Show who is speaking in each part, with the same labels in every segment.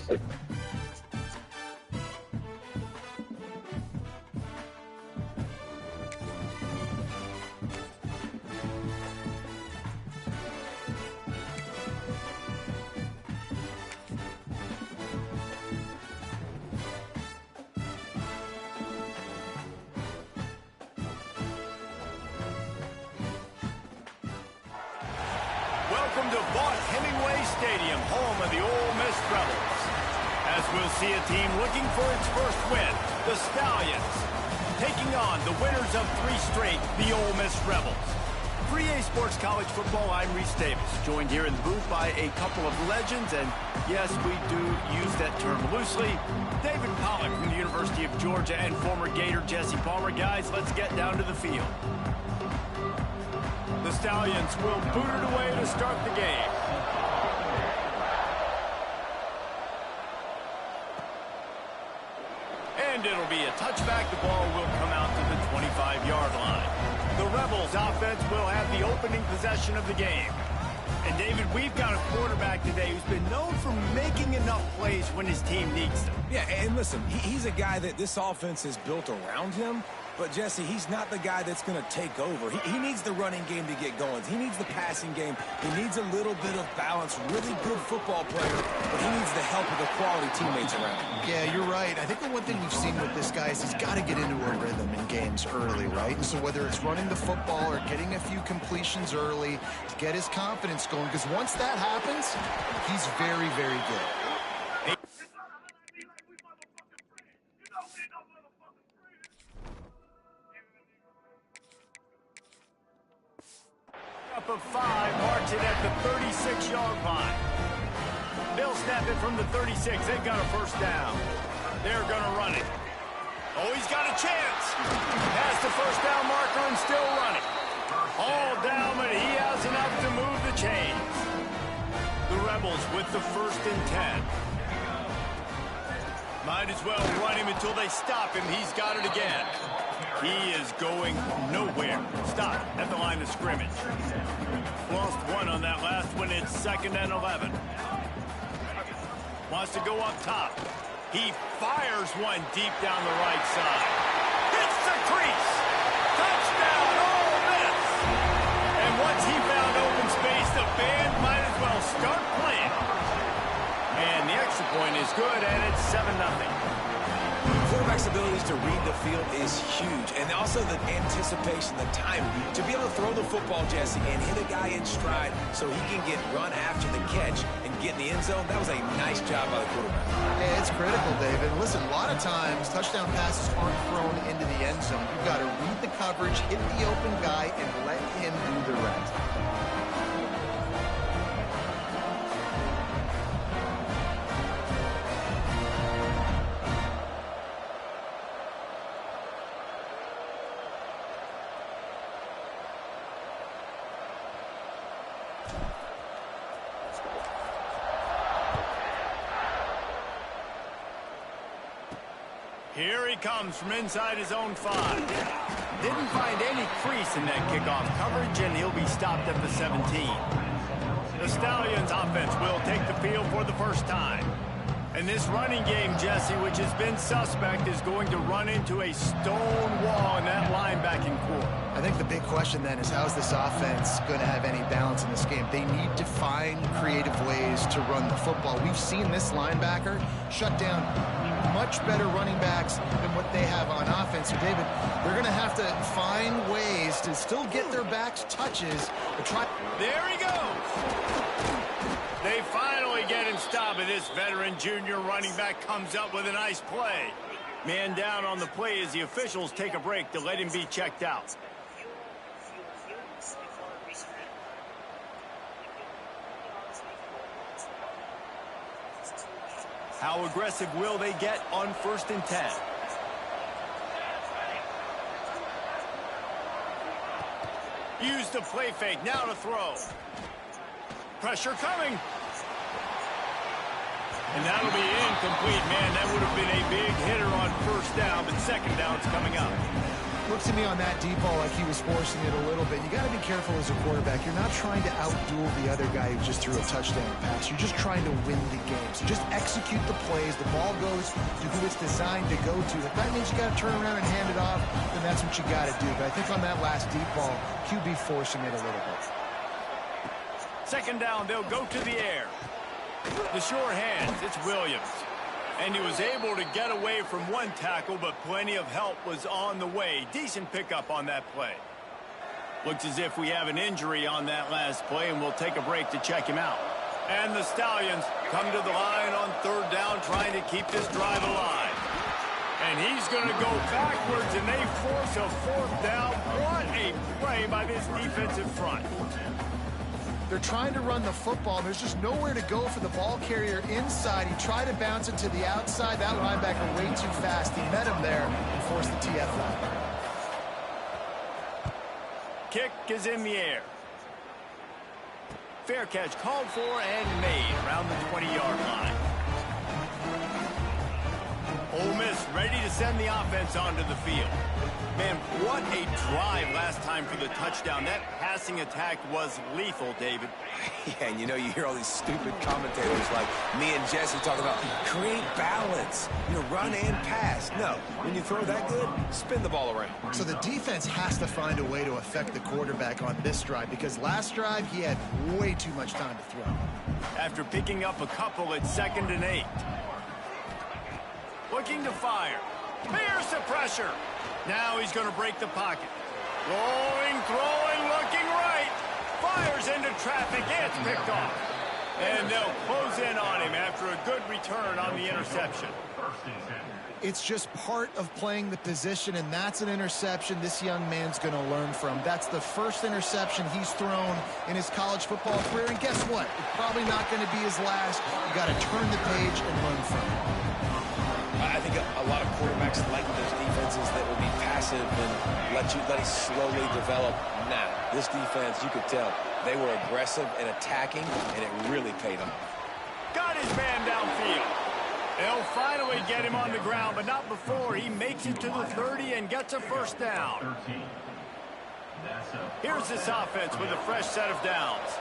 Speaker 1: Welcome to Hemingway Stadium, home of the Ole Miss Rebels. As we'll see a team looking for its first win, the Stallions, taking on the winners of 3 straight, the Ole Miss Rebels. For EA Sports College Football, I'm Reese Davis, joined here in the booth by a couple of legends, and yes, we do use that term loosely. David Pollack from the University of Georgia and former Gator Jesse Palmer. Guys, let's get down to the field. The Stallions will boot it away to start the game. And it'll be a touchback. The ball will come out to the 25-yard line. The Rebels offense will have the opening possession of the game. And David, we've got a quarterback today who's been known for making enough plays when his team needs them.
Speaker 2: Yeah, and listen, he's a guy that this offense is built around him. But, Jesse, he's not the guy that's going to take over. He needs the running game to get going. He needs the passing game. He needs a little bit of balance. Really good football player, but he needs the help of the quality teammates around him.
Speaker 3: Yeah, you're right. I think the one thing we've seen with this guy is he's got to get into a rhythm in games early, right? And so whether it's running the football or getting a few completions early to get his confidence going, because once that happens, he's very, very good.
Speaker 1: Of 5, marks it at the 36-yard line. They'll snap it from the 36. They've got a first down. They're going to run it. Oh, he's got a chance. Past the first down marker and still running. All down, but he has enough to move the chains. The Rebels with the 1st and 10. Might as well run him until they stop him. He's got it again. He is going nowhere. Stop at the line of scrimmage. Lost 1 on that last one. It's 2nd and 11. Wants to go up top. He fires one deep down the right side. Hits the crease. Touchdown, Ole Miss. And once he found open space, the band might as well start playing. And the extra point is good, and it's 7-0.
Speaker 2: Quarterback's abilities to read the field is huge, and also the anticipation, the time to be able to throw the football, Jesse, and hit a guy in stride so he can get run after the catch and get in the end zone. That was a nice job by the quarterback.
Speaker 3: Yeah, it's critical, David. Listen, a lot of times touchdown passes aren't thrown into the end zone. You've got to read the coverage, hit the open guy, and let him do the rest.
Speaker 1: Here he comes from inside his own 5. Didn't find any crease in that kickoff coverage, and he'll be stopped at the 17. The Stallions offense will take the field for the first time. And this running game, Jesse, which has been suspect, is going to run into a stone wall in that linebacking core.
Speaker 3: I think the big question then is, how's this offense going to have any balance in this game? They need to find creative ways to run the football. We've seen this linebacker shut down much better running backs than what they have on offense. So, David, they're going to have to find ways to still get their backs touches.
Speaker 1: There he goes. They finally get him stopped, and this veteran junior running back comes up with a nice play. Man down on the play as the officials take a break to let him be checked out. How aggressive will they get on 1st and 10? Use the play fake, now to throw. Pressure coming. And that'll be incomplete. Man, that would have been a big hitter on 1st down, but 2nd down's coming up.
Speaker 3: Looks to me on that deep ball like he was forcing it a little bit. You got to be careful as a quarterback. You're not trying to outduel the other guy who just threw a touchdown pass. You're just trying to win the game. So just execute the plays. The ball goes to who it's designed to go to. If that means you got to turn around and hand it off, then that's what you got to do. But I think on that last deep ball, QB forcing it a little bit.
Speaker 1: Second down, they'll go to the air. The sure hands, it's Williams. And he was able to get away from one tackle, but plenty of help was on the way. Decent pickup on that play. Looks as if we have an injury on that last play, and we'll take a break to check him out. And the Stallions come to the line on third down, trying to keep this drive alive. And he's going to go backwards, and they force a fourth down. What a play by this defensive front.
Speaker 3: They're trying to run the football. There's just nowhere to go for the ball carrier inside. He tried to bounce it to the outside. That linebacker way too fast. He met him there and forced the TF out.
Speaker 1: Kick is in the air. Fair catch called for and made around the 20-yard line. Ole Miss ready to send the offense onto the field. Man, what a drive last time for the touchdown. That passing attack was lethal, David.
Speaker 2: Yeah, and you know, you hear all these stupid commentators like me and Jesse talking about create balance, run and pass. No, when you throw that good, spin the ball around.
Speaker 3: So the defense has to find a way to affect the quarterback on this drive, because last drive he had way too much time to throw.
Speaker 1: After picking up a couple at 2nd and 8. Looking to fire. Here's the pressure. Now he's going to break the pocket. Rolling, throwing, looking right. Fires into traffic. It's picked off. And they'll close in on him after a good return on the interception.
Speaker 3: It's just part of playing the position, and that's an interception this young man's going to learn from. That's the first interception he's thrown in his college football career, and guess what? It's probably not going to be his last. You got to turn the page and learn from it.
Speaker 2: I think a lot of quarterbacks like those defenses that will be passive and let it slowly develop. Nah, this defense, you could tell, they were aggressive and attacking, and it really paid off.
Speaker 1: Got his man downfield. They'll finally get him on the ground, but not before he makes it to the 30 and gets a first down. Here's this offense with a fresh set of downs.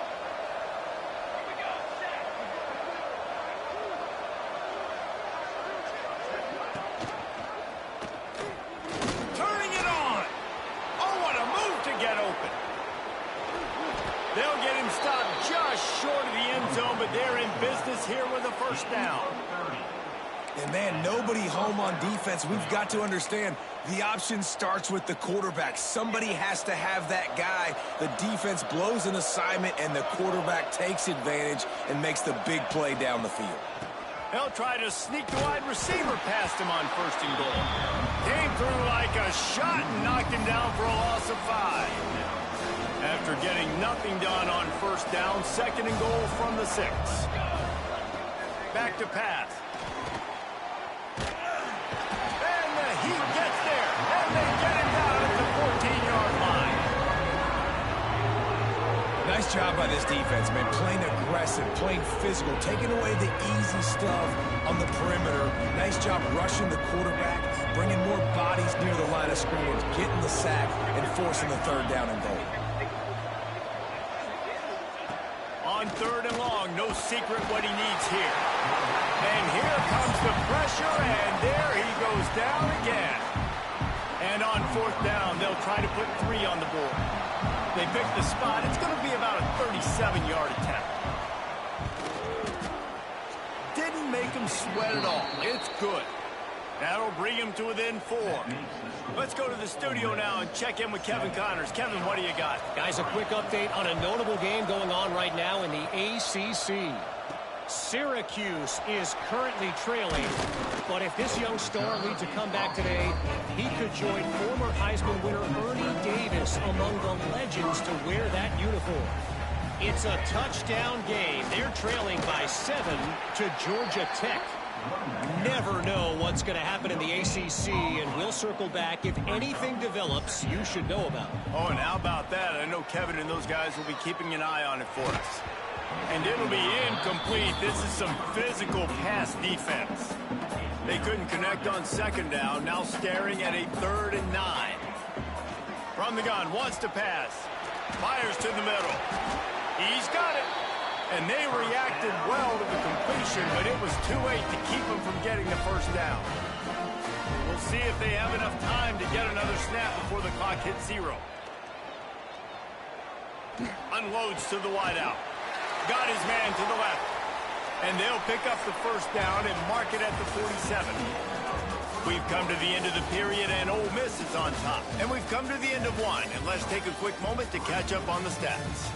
Speaker 1: They'll get him stopped just short of the end zone, but they're in business here with a first down.
Speaker 2: And, man, nobody home on defense. We've got to understand the option starts with the quarterback. Somebody has to have that guy. The defense blows an assignment, and the quarterback takes advantage and makes the big play down the field.
Speaker 1: They'll try to sneak the wide receiver past him on 1st and goal. Came through like a shot and knocked him down for a loss of 5. After getting nothing done on 1st down, 2nd and goal from the 6. Back to pass. And the Heat gets there, and they get him down at the 14-yard line.
Speaker 2: Nice job by this defense, man. Playing aggressive, playing physical, taking away the easy stuff on the perimeter. Nice job rushing the quarterback, bringing more bodies near the line of scrimmage, getting the sack, and forcing the 3rd down and goal.
Speaker 1: On 3rd and long, no secret what he needs here. And here comes the pressure, and there he goes down again. And on 4th down, they'll try to put 3 on the board. They pick the spot. It's going to be about a 37-yard attempt. Didn't make him sweat at all. It's good. That'll bring him to within 4. Let's go to the studio now and check in with Kevin Connors. Kevin, what do you got?
Speaker 4: Guys, a quick update on a notable game going on right now in the ACC. Syracuse is currently trailing, but if this young star leads a comeback today, he could join former Heisman winner Ernie Davis among the legends to wear that uniform. It's a touchdown game. They're trailing by 7 to Georgia Tech. Never know what's going to happen in the ACC, and we'll circle back if anything develops you should know about.
Speaker 1: Oh, and how about that? I know Kevin and those guys will be keeping an eye on it for us. And it'll be incomplete. This is some physical pass defense. They couldn't connect on 2nd down, now staring at a 3rd and 9. From the gun, wants to pass. Fires to the middle. He's got it. And they reacted well to the completion, but it was too late to keep him from getting the first down. We'll see if they have enough time to get another snap before the clock hits 0. Unloads to the wideout. Got his man to the left. And they'll pick up the first down and mark it at the 47. We've come to the end of the period, and Ole Miss is on top. And we've come to the end of one. And let's take a quick moment to catch up on the stats.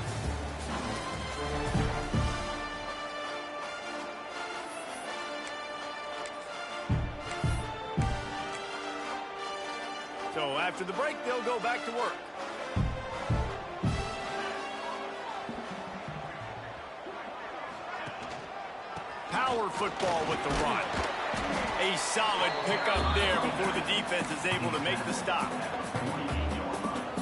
Speaker 1: So after the break, they'll go back to work. Power football with the run. A solid pickup there before the defense is able to make the stop.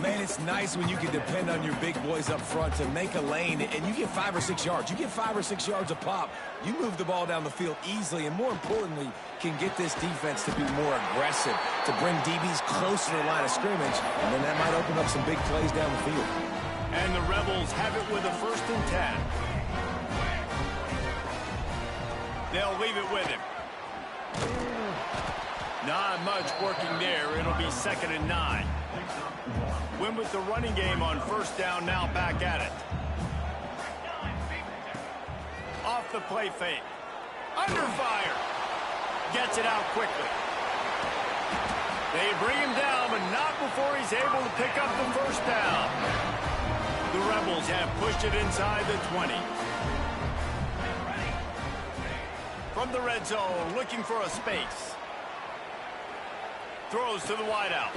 Speaker 2: Man, it's nice when you can depend on your big boys up front to make a lane, and you get 5 or 6 yards. You get 5 or 6 yards a pop. You move the ball down the field easily, and more importantly, can get this defense to be more aggressive, to bring DBs closer to the line of scrimmage, and then that might open up some big plays down the field.
Speaker 1: And the Rebels have it with a 1st and 10. They'll leave it with him. Not much working there. It'll be 2nd and 9. Win with the running game on 1st down, now back at it. Off the play fake. Under fire. Gets it out quickly. They bring him down, but not before he's able to pick up the first down. The Rebels have pushed it inside the 20. From the red zone, looking for a space. Throws to the wideout.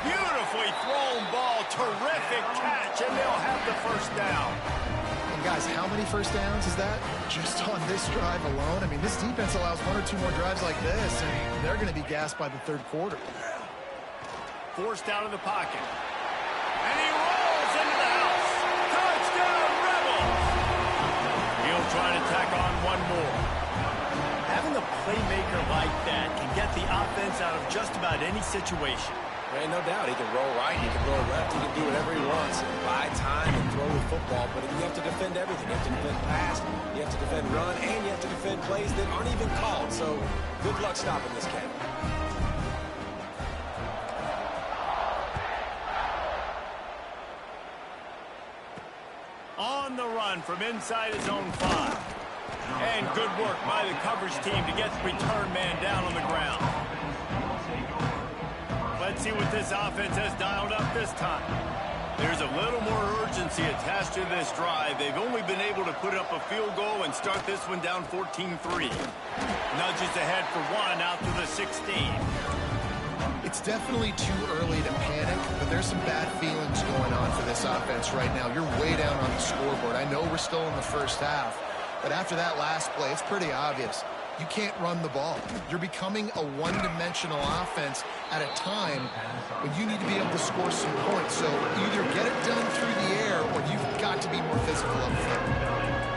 Speaker 1: Beautifully thrown ball. Terrific catch, and they'll have the first down.
Speaker 3: And guys, how many first downs is that? Just on this drive alone? I mean, this defense allows 1 or 2 more drives like this, and they're going to be gassed by the 3rd quarter.
Speaker 1: Forced out of the pocket. And he rolls into the house. Touchdown, Rebels! He'll try to tack on one more. Having a playmaker like that can get the offense out of just about any situation.
Speaker 2: There ain't no doubt. He can roll right, he can roll left, he can do whatever he wants. Buy time and throw the football, but you have to defend everything. You have to defend pass, you have to defend run, and you have to defend plays that aren't even called. So good luck stopping this cat.
Speaker 1: On the run from inside his own 5. And good work by the coverage team to get the return man down on the ground. Let's see what this offense has dialed up this time. There's a little more urgency attached to this drive. They've only been able to put up a field goal and start this one down 14-3. Nudges ahead for 1 out to the 16.
Speaker 3: It's definitely too early to panic, but there's some bad feelings going on for this offense right now. You're way down on the scoreboard. I know we're still in the first half, but after that last play, it's pretty obvious. You can't run the ball. You're becoming a one-dimensional offense at a time when you need to be able to score some points. So either get it done through the air or you've got to be more physical up front.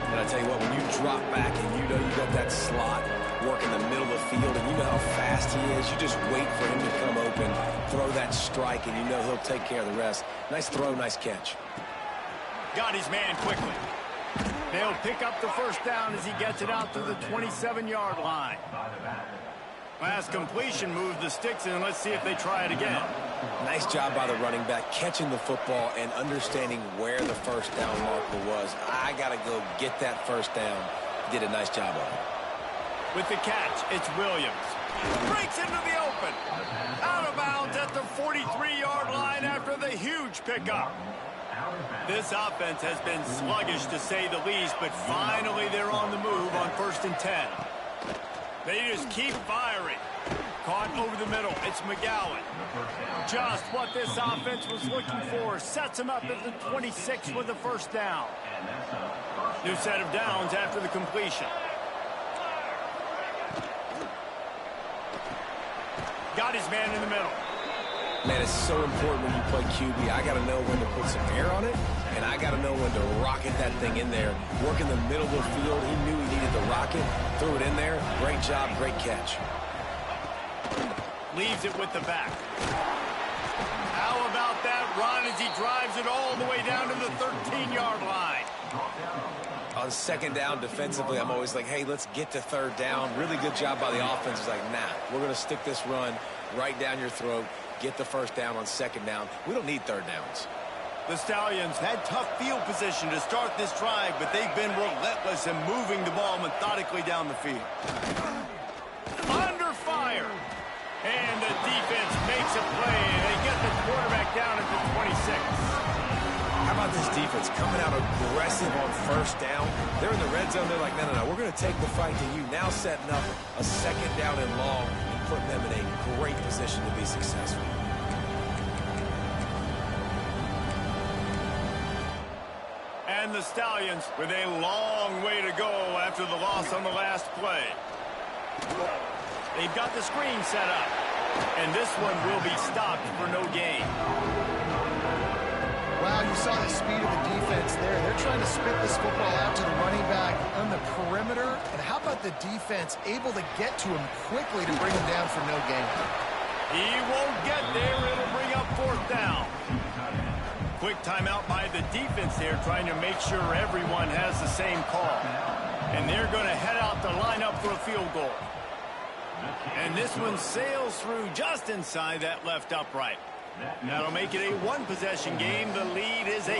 Speaker 2: And I tell you what, when you drop back and you know you got that slot work in the middle of the field and you know how fast he is, you just wait for him to come open, throw that strike, and you know he'll take care of the rest. Nice throw, nice catch.
Speaker 1: Got his man quickly. They'll pick up the first down as he gets it out to the 27-yard line. Last completion moved the sticks in. Let's see if they try it again.
Speaker 2: Nice job by the running back, catching the football and understanding where the first down marker was. I got to go get that first down. He did a nice job of it.
Speaker 1: With the catch, it's Williams. Breaks into the open. Out of bounds at the 43-yard line after the huge pickup. This offense has been sluggish to say the least, but finally they're on the move on 1st and 10. They just keep firing. Caught over the middle. It's McGowan. Just what this offense was looking for. Sets him up at the 26 with the first down. New set of downs after the completion. Got his man in the middle.
Speaker 2: Man, it's so important when you play QB. I got to know when to put some air on it, and I got to know when to rocket that thing in there. Work in the middle of the field. He knew he needed the rocket. Threw it in there. Great job, great catch.
Speaker 1: Leaves it with the back. How about that he drives it all the way down to the 13-yard line.
Speaker 2: On second down defensively, I'm always like, hey, let's get to third down. Really good job by the offense. It's like, nah, we're going to stick this run right down your throat, get the first down on second down. We don't need third downs.
Speaker 1: The Stallions had tough field position to start this drive, but they've been relentless in moving the ball methodically down the field. Under fire. And the defense makes a play, and they get the quarterback down at the 26.
Speaker 2: How about this defense coming out aggressive on first down? They're in the red zone. They're like, no, we're going to take the fight to you. Now setting up a second down and long, putting them in a great position to be successful.
Speaker 1: And the Stallions with a long way to go after the loss on the last play. They've got the screen set up, and this one will be stopped for no gain.
Speaker 3: Wow, you saw the speed of the defense there. They're trying to spit this football out to the running back on the perimeter. And how about the defense able to get to him quickly to bring him down for no gain?
Speaker 1: He won't get there. It'll bring up fourth down. Quick timeout by the defense there, trying to make sure everyone has the same call. And they're going to head out to line up for a field goal. And this one sails through just inside that left upright. That'll make it a one-possession game. The lead is 8.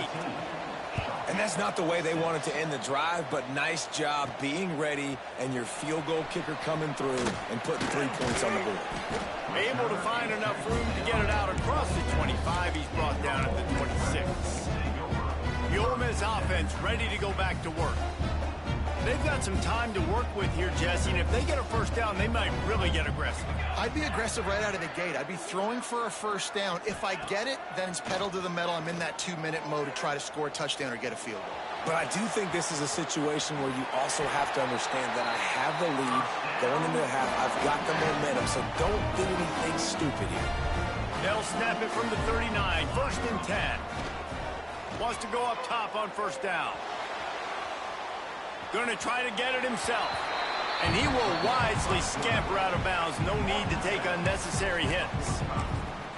Speaker 2: And that's not the way they wanted to end the drive, but nice job being ready and your field goal kicker coming through and putting 3 points on the board.
Speaker 1: Able to find enough room to get it out across the 25. He's brought down at the 26. The Ole Miss offense ready to go back to work. They've got some time to work with here, Jesse, and if they get a first down, they might really get aggressive.
Speaker 3: I'd be aggressive right out of the gate. I'd be throwing for a first down. If I get it, then it's pedal to the metal. I'm in that 2-minute mode to try to score a touchdown or get a field goal.
Speaker 2: But I do think this is a situation where you also have to understand that I have the lead going into the half. I've got the momentum, so don't do anything stupid here.
Speaker 1: They'll snap it from the 39, 1st and 10. Wants to go up top on first down. Going to try to get it himself. And he will wisely scamper out of bounds. No need to take unnecessary hits.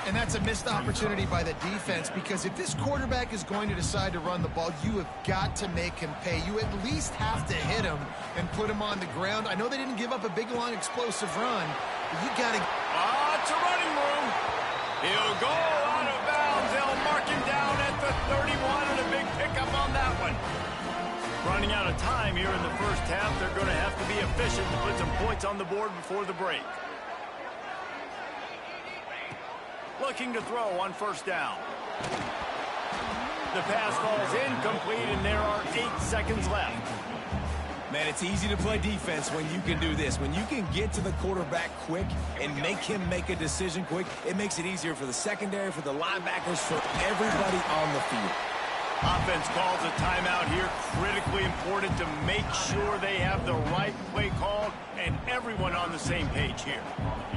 Speaker 3: And that's a missed opportunity by the defense, because if this quarterback is going to decide to run the ball, you have got to make him pay. You at least have to hit him and put him on the ground. I know they didn't give up a big, long, explosive run, but you got to...
Speaker 1: It's a running room. He'll go out of bounds. They'll mark him down at the 31, and a big pickup on that one. Running out of time here in the first half. They're going to have to be efficient to put some points on the board before the break. Looking to throw on first down. The pass falls incomplete, and there are 8 seconds left.
Speaker 2: Man, it's easy to play defense when you can do this. When you can get to the quarterback quick and make him make a decision quick, it makes it easier for the secondary, for the linebackers, for everybody on the field.
Speaker 1: Offense calls a timeout here. Critically important to make sure they have the right play call and everyone on the same page here.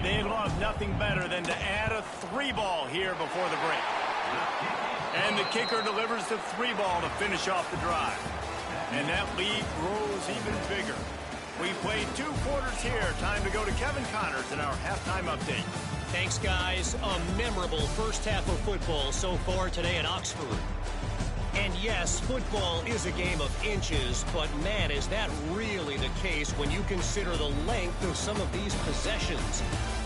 Speaker 1: They love nothing better than to add a 3-ball here before the break. And the kicker delivers the 3-ball to finish off the drive. And that lead grows even bigger. We played 2 quarters here. Time to go to Kevin Connors in our halftime update.
Speaker 4: Thanks, guys. A memorable first half of football so far today at Oxford. And yes, football is a game of inches, but man, is that really the case when you consider the length of some of these possessions.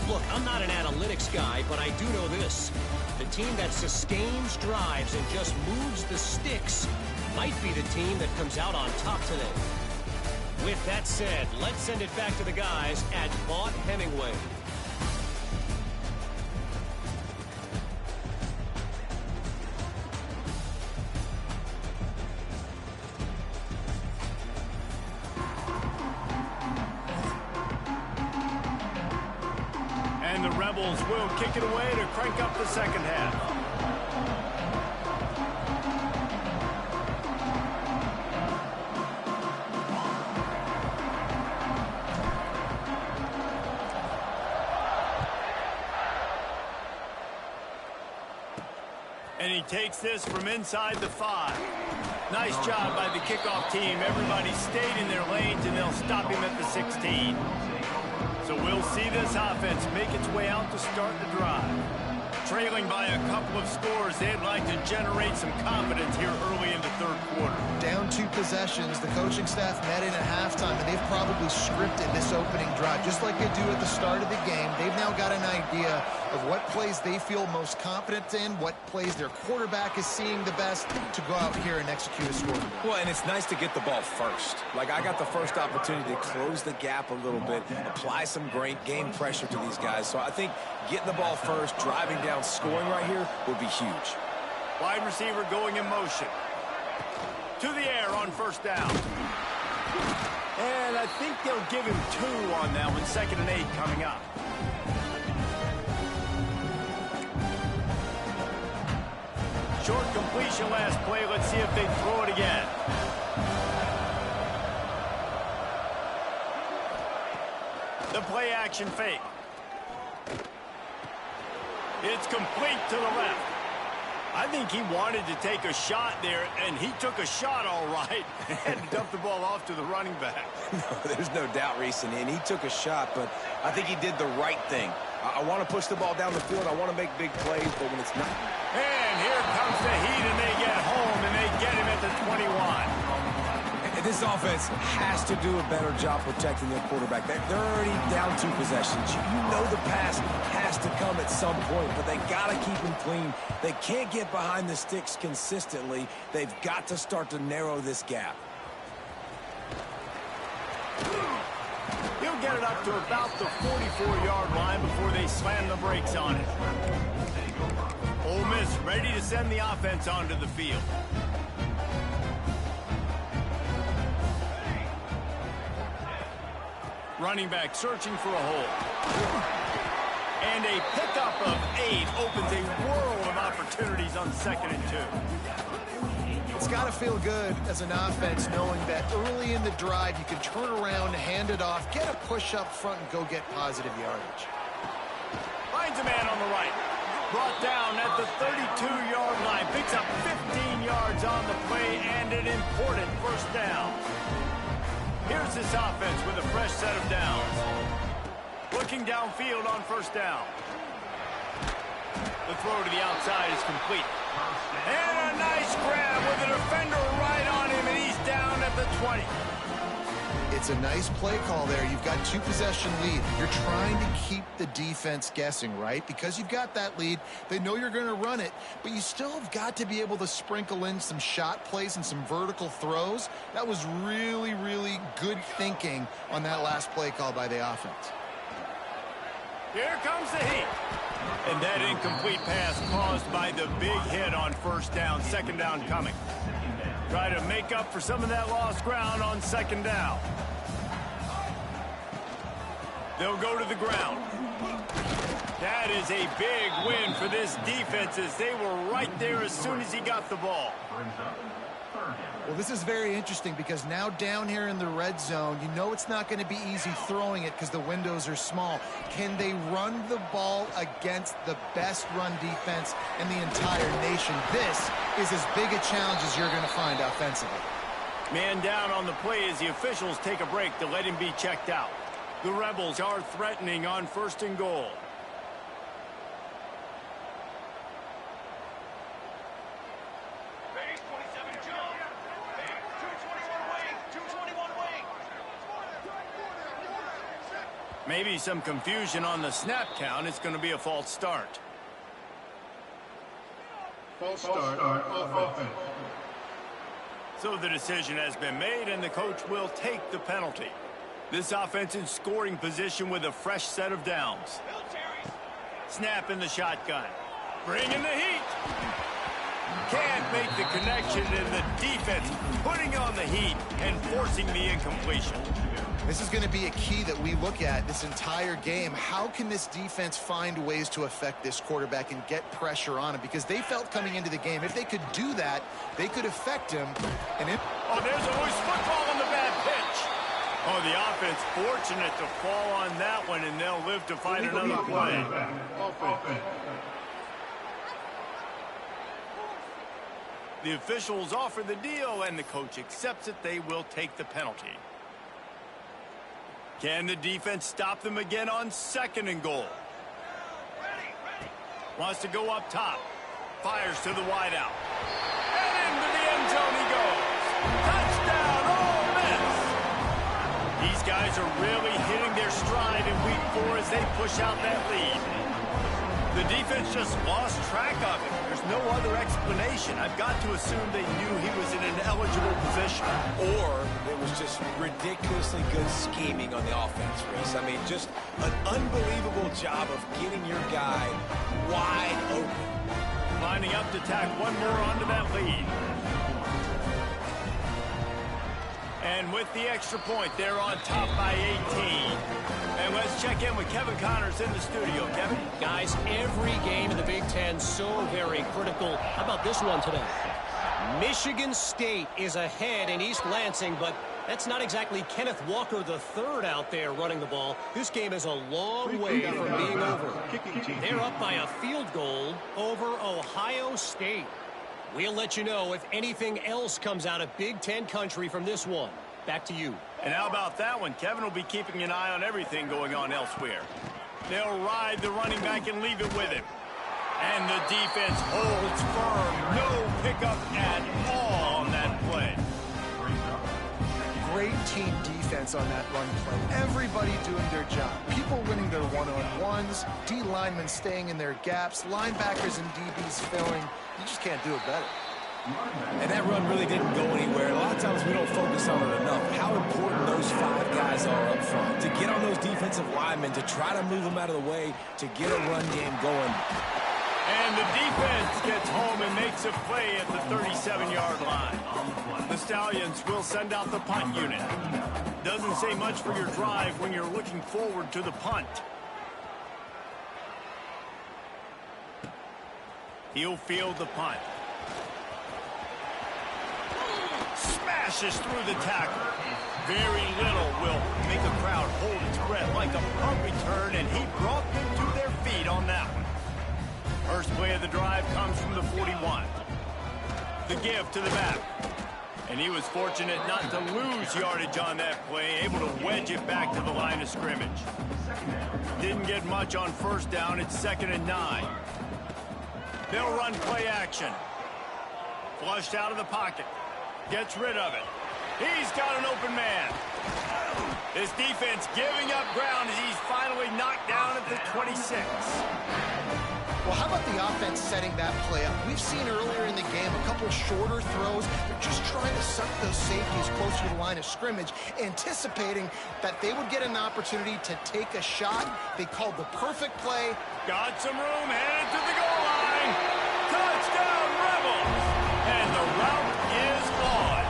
Speaker 4: Look, I'm not an analytics guy, but I do know this. The team that sustains drives and just moves the sticks might be the team that comes out on top today. With that said, let's send it back to the guys at Vaught Hemingway.
Speaker 1: And the Rebels will kick it away to crank up the second half. And he takes this from inside the 5. Nice job by the kickoff team. Everybody stayed in their lanes, and they'll stop him at the 16. So we'll see this offense make its way out to start the drive. Trailing by a couple of scores, they'd like to generate some confidence here early in the third quarter.
Speaker 3: Down 2 possessions, the coaching staff met in at halftime, and they've probably scripted this opening drive. Just like they do at the start of the game, they've now got an idea of what plays they feel most confident in, what plays their quarterback is seeing the best to go out here and execute a score.
Speaker 2: Well, and it's nice to get the ball first. Like, I got the first opportunity to close the gap a little bit, apply some great game pressure to these guys. So I think getting the ball first, driving down, scoring right here would be huge.
Speaker 1: Wide receiver going in motion. To the air on first down. And I think they'll give him 2 on that one. 2nd and 8 coming up. Short completion last play. Let's see if they throw it again. The play action fake. It's complete to the left. I think he wanted to take a shot there, and he took a shot all right and dumped the ball off to the running back.
Speaker 2: No, there's no doubt, Reese, and he took a shot, but I think he did the right thing. I want to push the ball down the field. I want to make big plays, but when it's not...
Speaker 1: And here comes the heat, and they get home, and they get him at the 21.
Speaker 2: This offense has to do a better job protecting their quarterback. They're already down 2 possessions. You know the pass has to come at some point, but they got to keep him clean. They can't get behind the sticks consistently. They've got to start to narrow this gap.
Speaker 1: He'll get it up to about the 44-yard line before they slam the brakes on it. Ole Miss ready to send the offense onto the field. Running back searching for a hole. And a pickup of 8 opens a world of opportunities on 2nd and 2.
Speaker 3: It's got to feel good as an offense knowing that early in the drive you can turn around, hand it off, get a push up front, and go get positive yardage.
Speaker 1: Finds a man on the right. Brought down at the 32-yard line. Picks up 15 yards on the play and an important first down. Here's this offense with a fresh set of downs. Looking downfield on first down. The throw to the outside is complete. And a nice grab with a defender right on him, and he's down at the 20.
Speaker 3: It's a nice play call there. You've got 2-possession lead. You're trying to keep the defense guessing, right? Because you've got that lead, they know you're going to run it, but you still have got to be able to sprinkle in some shot plays and some vertical throws. That was really, really good thinking on that last play call by the offense.
Speaker 1: Here comes the heat. And that incomplete pass caused by the big hit on first down. 2nd down coming. Try to make up for some of that lost ground on 2nd down. They'll go to the ground. That is a big win for this defense as they were right there as soon as he got the ball.
Speaker 3: Well, this is very interesting because now down here in the red zone, you know it's not going to be easy throwing it because the windows are small. Can they run the ball against the best run defense in the entire nation? This is as big a challenge as you're going to find offensively.
Speaker 1: Man down on the play as the officials take a break to let him be checked out. The Rebels are threatening on 1st and goal. Maybe some confusion on the snap count. It's going to be a false start.
Speaker 5: False start offense.
Speaker 1: So the decision has been made, and the coach will take the penalty. This offense in scoring position with a fresh set of downs. Snap in the shotgun. Bringing the heat. Can't make the connection, and the defense putting on the heat and forcing the incompletion.
Speaker 3: This is going to be a key that we look at this entire game. How can this defense find ways to affect this quarterback and get pressure on him? Because they felt coming into the game, if they could do that, they could affect him. And
Speaker 1: oh, there's always football on the bad pitch. Oh, the offense fortunate to fall on that one, and they'll live to find another play. The officials offer the deal, and the coach accepts it. They will take the penalty. Can the defense stop them again on 2nd and goal? Wants to go up top. Fires to the wideout. And into the end zone he goes. Touchdown, Ole Miss! These guys are really hitting their stride in week 4 as they push out that lead. The defense just lost track of him. There's no other explanation. I've got to assume they knew he was in an eligible position.
Speaker 2: Or it was just ridiculously good scheming on the offense, Reese. I mean, just an unbelievable job of getting your guy wide open.
Speaker 1: Lining up to tack one more onto that lead. And with the extra point, they're on top by 18. And let's check in with Kevin Connors in the studio. Kevin?
Speaker 4: Guys, every game in the Big Ten so very critical. How about this one today? Michigan State is ahead in East Lansing, but that's not exactly Kenneth Walker III out there running the ball. This game is a long way from being over. They're up by a field goal over Ohio State. We'll let you know if anything else comes out of Big Ten country from this one. Back to you.
Speaker 1: And how about that one? Kevin will be keeping an eye on everything going on elsewhere. They'll ride the running back and leave it with him. And the defense holds firm. No pickup at all on that play.
Speaker 3: Great team defense on that run play. Everybody doing their job. People winning their one-on-ones, D linemen staying in their gaps, linebackers and DBs filling. You just can't do it better.
Speaker 2: And that run really didn't go anywhere. A lot of times we don't focus on it enough. How important those 5 guys are up front. To get on those defensive linemen, to try to move them out of the way, to get a run game going.
Speaker 1: And the defense gets home and makes a play at the 37-yard line. The Stallions will send out the punt unit. Doesn't say much for your drive when you're looking forward to the punt. He'll field the punt. Smashes through the tackle. Very little will make a crowd hold its breath like a punt return, and he brought them to their feet on that one. First play of the drive comes from the 41. The give to the back. And he was fortunate not to lose yardage on that play, able to wedge it back to the line of scrimmage. Didn't get much on first down. It's 2nd and 9. They'll run play action. Flushed out of the pocket. Gets rid of it. He's got an open man. This defense giving up ground as he's finally knocked down at the 26.
Speaker 3: Well, how about the offense setting that play up? We've seen earlier in the game a couple shorter throws. They're just trying to suck those safeties closer to the line of scrimmage, anticipating that they would get an opportunity to take a shot. They called the perfect play.
Speaker 1: Got some room, headed to the goal line. Touchdown, Rebels! And the route is on.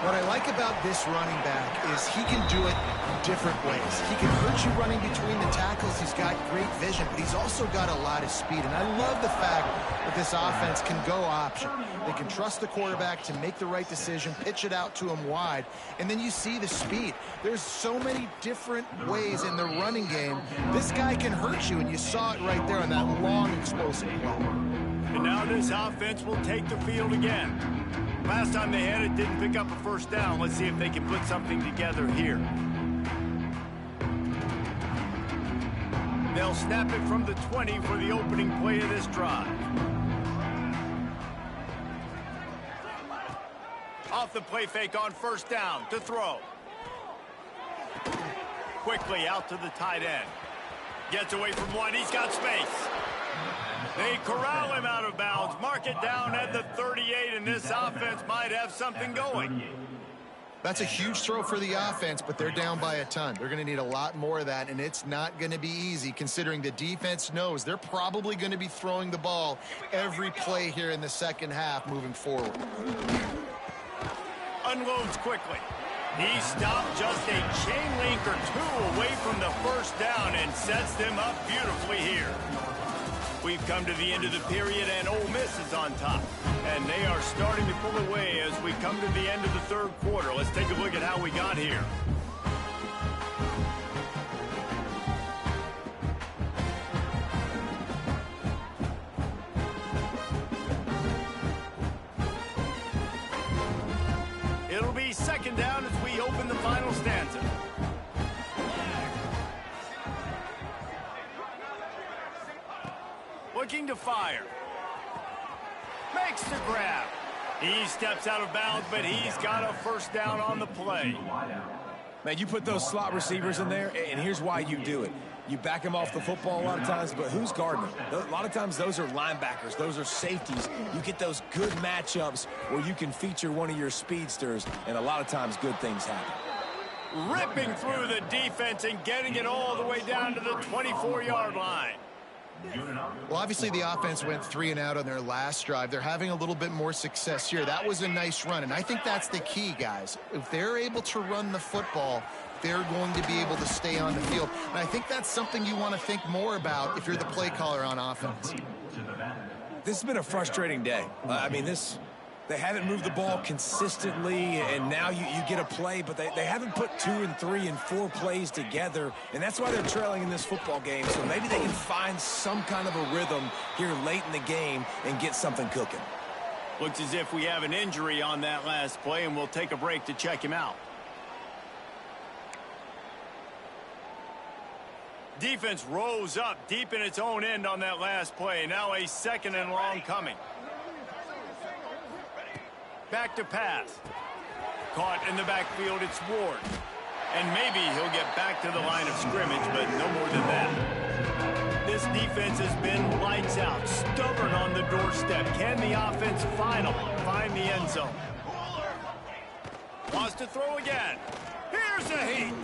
Speaker 3: What I like about this running back is he can do it different ways. He can hurt you running between the tackles. He's got great vision, but he's also got a lot of speed. And I love the fact that this offense can go option. They can trust the quarterback to make the right decision, pitch it out to him wide, and then you see the speed. There's so many different ways in the running game. This guy can hurt you, and you saw it right there on that long, explosive play.
Speaker 1: And now this offense will take the field again. Last time they had it, didn't pick up a first down. Let's see if they can put something together here. They'll snap it from the 20 for the opening play of this drive. Off the play fake on first down to throw. Quickly out to the tight end. Gets away from one. He's got space. They corral him out of bounds. Mark it down at the 38, and this offense might have something going.
Speaker 3: That's a huge throw for the offense, but they're down by a ton. They're going to need a lot more of that, and it's not going to be easy considering the defense knows they're probably going to be throwing the ball every play here in the second half moving forward.
Speaker 1: Unloads quickly. He stopped just a chain link or two away from the first down and sets them up beautifully here. We've come to the end of the period, and Ole Miss is on top. And they are starting to pull away as we come to the end of the third quarter. Let's take a look at how we got here. It'll be second down as we open the final stanza. looking to fire. Makes the grab. He steps out of bounds, but he's got a first down on the play.
Speaker 2: Man, you put those slot receivers in there, and here's why you do it. You back them off the football a lot of times, but who's guarding them? A lot of times those are linebackers. Those are safeties. You get those good matchups where you can feature one of your speedsters, and a lot of times good things happen.
Speaker 1: Ripping through the defense and getting it all the way down to the 24-yard line.
Speaker 3: Well, obviously the offense went 3 and out on their last drive. They're having a little bit more success here. That was a nice run, and I think that's the key, guys. If they're able to run the football, they're going to be able to stay on the field. And I think that's something you want to think more about if you're the play caller on offense.
Speaker 2: This has been a frustrating day. They haven't moved the ball consistently, and now you get a play, but they haven't put 2 and 3 and 4 plays together, and that's why they're trailing in this football game. So maybe they can find some kind of a rhythm here late in the game and get something cooking.
Speaker 1: Looks as if we have an injury on that last play, and we'll take a break to check him out. Defense rose up deep in its own end on that last play. Now a 2nd and long coming. Back to pass. Caught in the backfield, it's Ward. And maybe he'll get back to the line of scrimmage, but no more than that. This defense has been lights out, stubborn on the doorstep. Can the offense finally find the end zone? Wants to throw again. Here's a heat.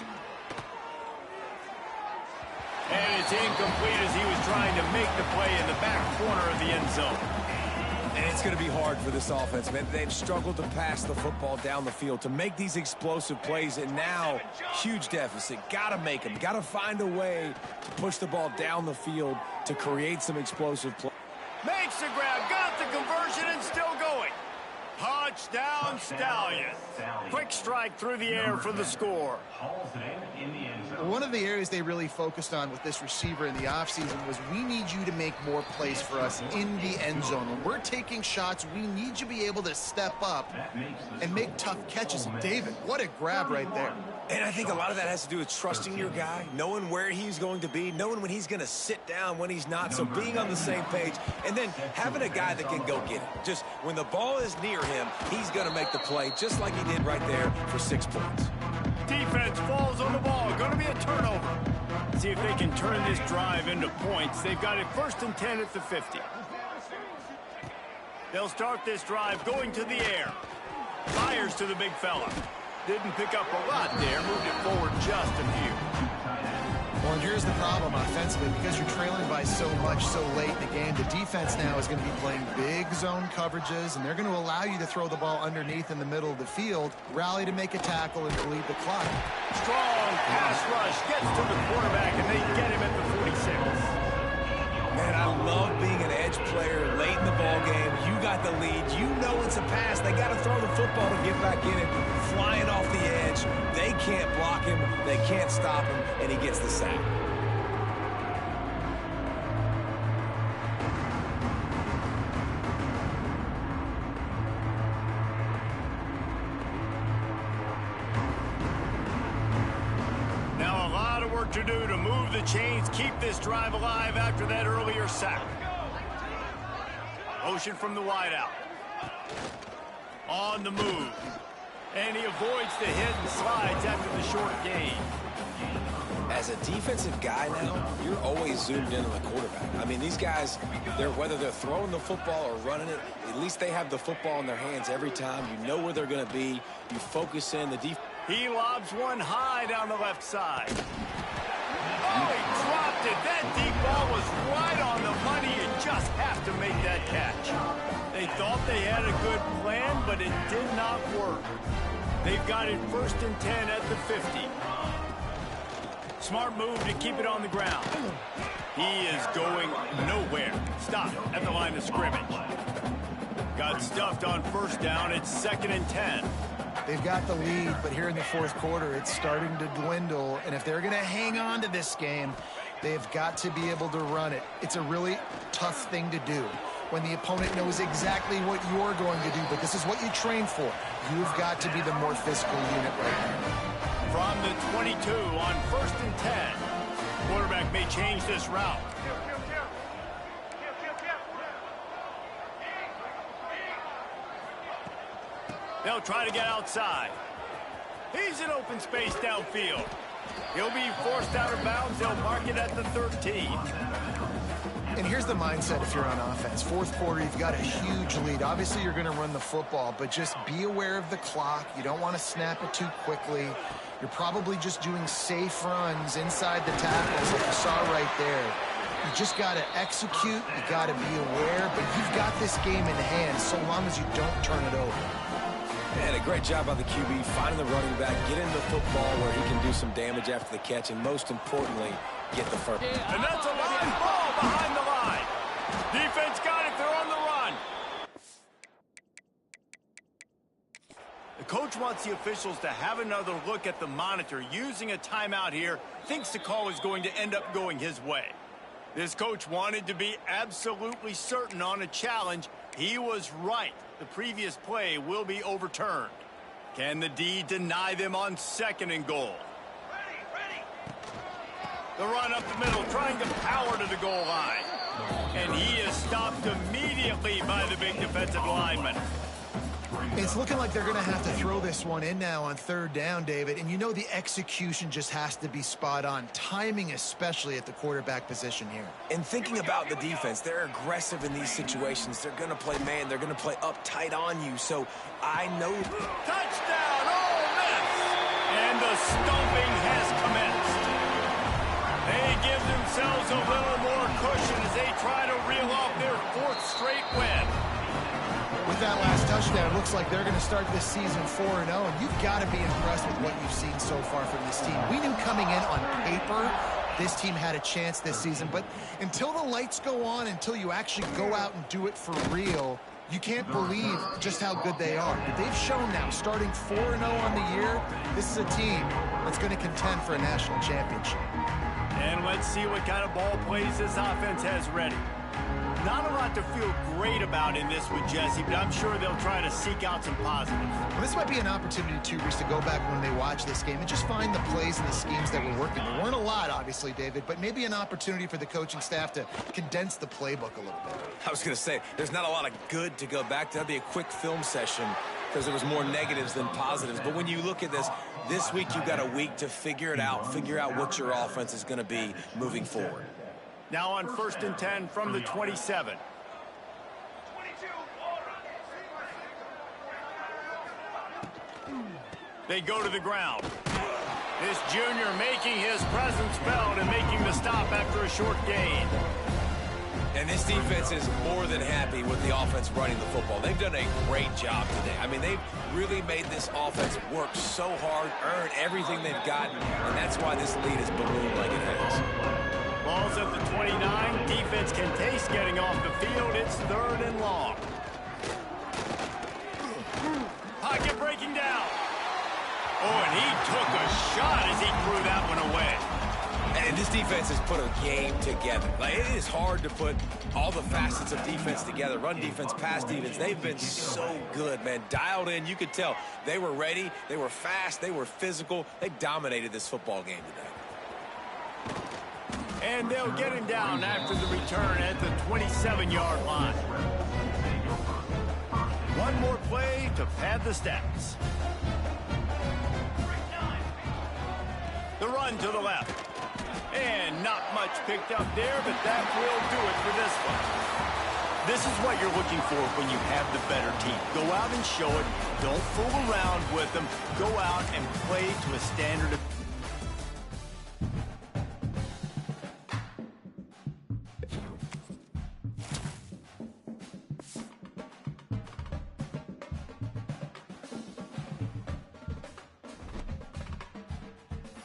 Speaker 1: And it's incomplete as he was trying to make the play in the back corner of the end zone.
Speaker 2: And it's going to be hard for this offense, man. They've struggled to pass the football down the field, to make these explosive plays, and now huge deficit. Got to make them. Got to find a way to push the ball down the field to create some explosive plays.
Speaker 1: Makes the grab, got the conversion, and still going. Touchdown, Stallions. Quick strike through the air for the score.
Speaker 3: One of the areas they really focused on with this receiver in the offseason was we need you to make more plays for us in the end zone. When we're taking shots, we need you to be able to step up and make tough catches. David, what a grab right there.
Speaker 2: And I think a lot of that has to do with trusting your guy, knowing where he's going to be, knowing when he's going to sit down, when he's not, so being on the same page, and then having a guy that can go get it. Just when the ball is near him, he's going to make the play, just like he did right there for 6 points.
Speaker 1: Defense falls on the ball. Going to be a turnover. See if they can turn this drive into points. They've got it 1st and 10 at the 50. They'll start this drive going to the air. Fires to the big fella. Didn't pick up a lot there. Moved it forward just a few.
Speaker 3: Well, and here's the problem offensively. Because you're trailing by so much so late in the game, the defense now is going to be playing big zone coverages, and they're going to allow you to throw the ball underneath in the middle of the field, rally to make a tackle, and bleed the clock.
Speaker 1: Strong pass rush. Gets to the quarterback, and they get him at the 46.
Speaker 2: Man, I love being an edge player late in the ball game. You got the lead. You know it's a pass. They got to throw the football to get back in it. Flying off the edge. They can't block him. They can't stop him, and he gets the sack.
Speaker 1: Now a lot of work to do to move the chains, keep this drive alive after that earlier sack. Motion from the wideout. On the move. And he avoids the hit and slides after the short gain.
Speaker 2: As a defensive guy now, you're always zoomed in on the quarterback. I mean, these guys, whether they're throwing the football or running it, at least they have the football in their hands every time. You know where they're going to be. You focus in. The defense.
Speaker 1: He lobs one high down the left side. Oh, he dropped it. That deep ball was right on the money. You just have to make that catch. They thought they had a good plan, but it did not work. They've got it 1st and 10 at the 50. Smart move to keep it on the ground. He is going nowhere. Stop at the line of scrimmage. Got stuffed on 1st down. It's 2nd and 10.
Speaker 3: They've got the lead, but here in the 4th quarter, it's starting to dwindle. And if they're going to hang on to this game, they've got to be able to run it. It's a really tough thing to do when the opponent knows exactly what you're going to do, but this is what you train for. You've got to be the more physical unit right now.
Speaker 1: From the 22 on 1st and 10. Quarterback may change this route. They'll try to get outside. He's in open space downfield. He'll be forced out of bounds. They'll mark it at the 13.
Speaker 3: And here's the mindset if you're on offense. Fourth quarter, you've got a huge lead. Obviously, you're going to run the football, but just be aware of the clock. You don't want to snap it too quickly. You're probably just doing safe runs inside the tackles like you saw right there. You just got to execute. You got to be aware, but you've got this game in hand so long as you don't turn it over.
Speaker 2: And a great job by the QB, finding the running back, getting the football where he can do some damage after the catch, and most importantly, get the first.
Speaker 1: And that's a line ball behind the line. Defense got it. They're on the run. The coach wants the officials to have another look at the monitor. Using a timeout here, thinks the call is going to end up going his way. This coach wanted to be absolutely certain on a challenge. He was right. The previous play will be overturned. Can the D deny them on 2nd and goal? The run up the middle, trying to power to the goal line. And he is stopped immediately by the big defensive lineman.
Speaker 3: It's looking like they're going to have to throw this one in now on 3rd down, David. And you know the execution just has to be spot on. Timing especially at the quarterback position here.
Speaker 2: And thinking about the defense, they're aggressive in these situations. They're going to play man. They're going to play uptight on you. So I know.
Speaker 1: Touchdown, Ole Miss! And the stomping has commenced. They give themselves a little more cushion as they try to reel off their 4th straight win.
Speaker 3: With that last touchdown, looks like they're going to start this season 4-0, and you've got to be impressed with what you've seen so far from this team. We knew coming in on paper this team had a chance this season, but until the lights go on, until you actually go out and do it for real, you can't believe just how good they are. But they've shown now, starting 4-0 on the year, this is a team that's going to contend for a national championship.
Speaker 1: And let's see what kind of ball plays this offense has ready. Not a lot to feel great about in this with Jesse, but I'm sure they'll try to seek out some positives.
Speaker 3: Well, this might be an opportunity, too, Reese, to go back when they watch this game and just find the plays and the schemes that were working. There weren't a lot, obviously, David, but maybe an opportunity for the coaching staff to condense the playbook a little bit.
Speaker 2: I was going to say, there's not a lot of good to go back to. That'd be a quick film session because there was more negatives than positives. But when you look at this week you've got a week to figure it out, figure out what your offense is going to be moving forward.
Speaker 1: Now on 1st and 10 from the 27. They go to the ground. This junior making his presence felt and making the stop after a short gain.
Speaker 2: And this defense is more than happy with the offense running the football. They've done a great job today. I mean, they've really made this offense work so hard, earn everything they've gotten, and that's why this lead is ballooned like it has.
Speaker 1: Ball's at the 29. Defense can taste getting off the field. It's 3rd and long. Pocket breaking down. Oh, and he took a shot as he threw that one away.
Speaker 2: And this defense has put a game together. Like, it is hard to put all the facets of defense together. Run defense, pass defense. They've been so good, man. Dialed in. You could tell they were ready. They were fast. They were physical. They dominated this football game today.
Speaker 1: And they'll get him down after the return at the 27-yard line. One more play to pad the stats. The run to the left. And not much picked up there, but that will do it for this one. This is what you're looking for when you have the better team. Go out and show it. Don't fool around with them. Go out and play to a standard of